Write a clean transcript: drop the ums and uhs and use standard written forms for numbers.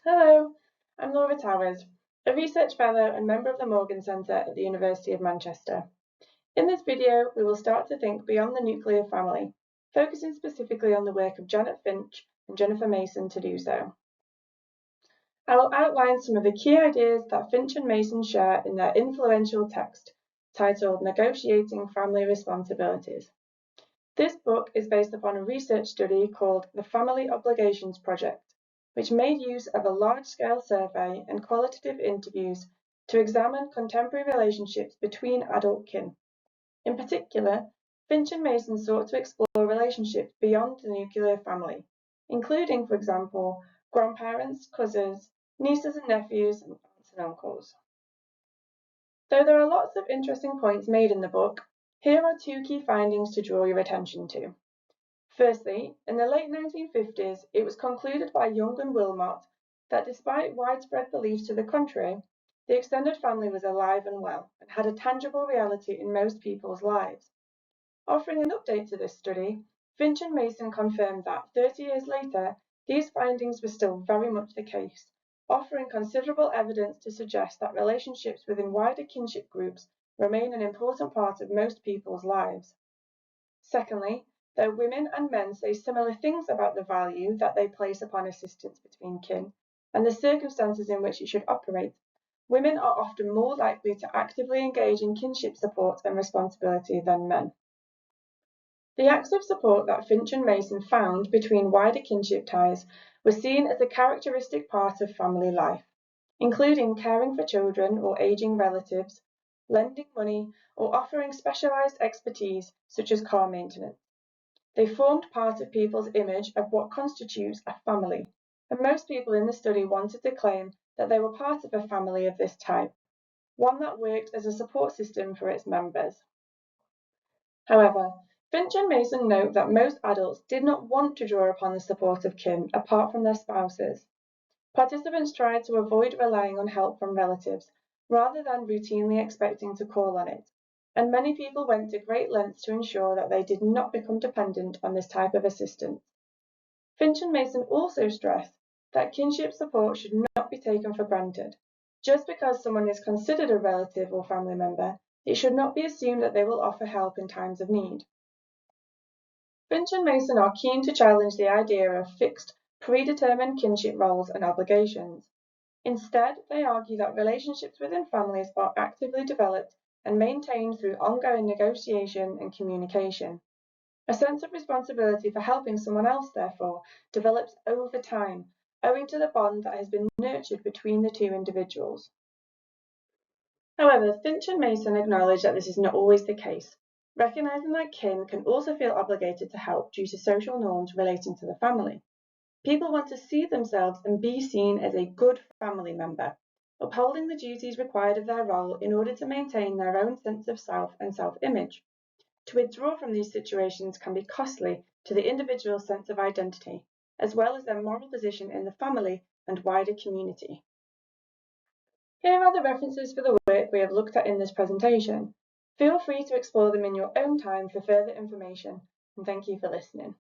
Hello, I'm Laura Towers, a Research Fellow and member of the Morgan Centre at the University of Manchester. In this video, we will start to think beyond the nuclear family, focusing specifically on the work of Janet Finch and Jennifer Mason to do so. I will outline some of the key ideas that Finch and Mason share in their influential text, titled Negotiating Family Responsibilities. This book is based upon a research study called the Family Obligations Project, which made use of a large-scale survey and qualitative interviews to examine contemporary relationships between adult kin. In particular, Finch and Mason sought to explore relationships beyond the nuclear family, including, for example, grandparents, cousins, nieces and nephews, and aunts and uncles. Though there are lots of interesting points made in the book, here are two key findings to draw your attention to. Firstly, in the late 1950s, it was concluded by Young and Wilmot that despite widespread beliefs to the contrary, the extended family was alive and well and had a tangible reality in most people's lives. Offering an update to this study, Finch and Mason confirmed that 30 years later, these findings were still very much the case, offering considerable evidence to suggest that relationships within wider kinship groups remain an important part of most people's lives. Secondly, though women and men say similar things about the value that they place upon assistance between kin and the circumstances in which it should operate, women are often more likely to actively engage in kinship support and responsibility than men. The acts of support that Finch and Mason found between wider kinship ties were seen as a characteristic part of family life, including caring for children or aging relatives, lending money, or offering specialized expertise such as car maintenance. They formed part of people's image of what constitutes a family, and most people in the study wanted to claim that they were part of a family of this type, one that worked as a support system for its members. However, Finch and Mason note that most adults did not want to draw upon the support of kin apart from their spouses. Participants tried to avoid relying on help from relatives, rather than routinely expecting to call on it, and many people went to great lengths to ensure that they did not become dependent on this type of assistance. Finch and Mason also stress that kinship support should not be taken for granted. Just because someone is considered a relative or family member, it should not be assumed that they will offer help in times of need. Finch and Mason are keen to challenge the idea of fixed, predetermined kinship roles and obligations. Instead, they argue that relationships within families are actively developed and maintained through ongoing negotiation and communication. A sense of responsibility for helping someone else, therefore, develops over time, owing to the bond that has been nurtured between the two individuals. However, Finch and Mason acknowledge that this is not always the case, recognizing that kin can also feel obligated to help due to social norms relating to the family. People want to see themselves and be seen as a good family member, upholding the duties required of their role in order to maintain their own sense of self and self-image. To withdraw from these situations can be costly to the individual's sense of identity, as well as their moral position in the family and wider community. Here are the references for the work we have looked at in this presentation. Feel free to explore them in your own time for further information, and thank you for listening.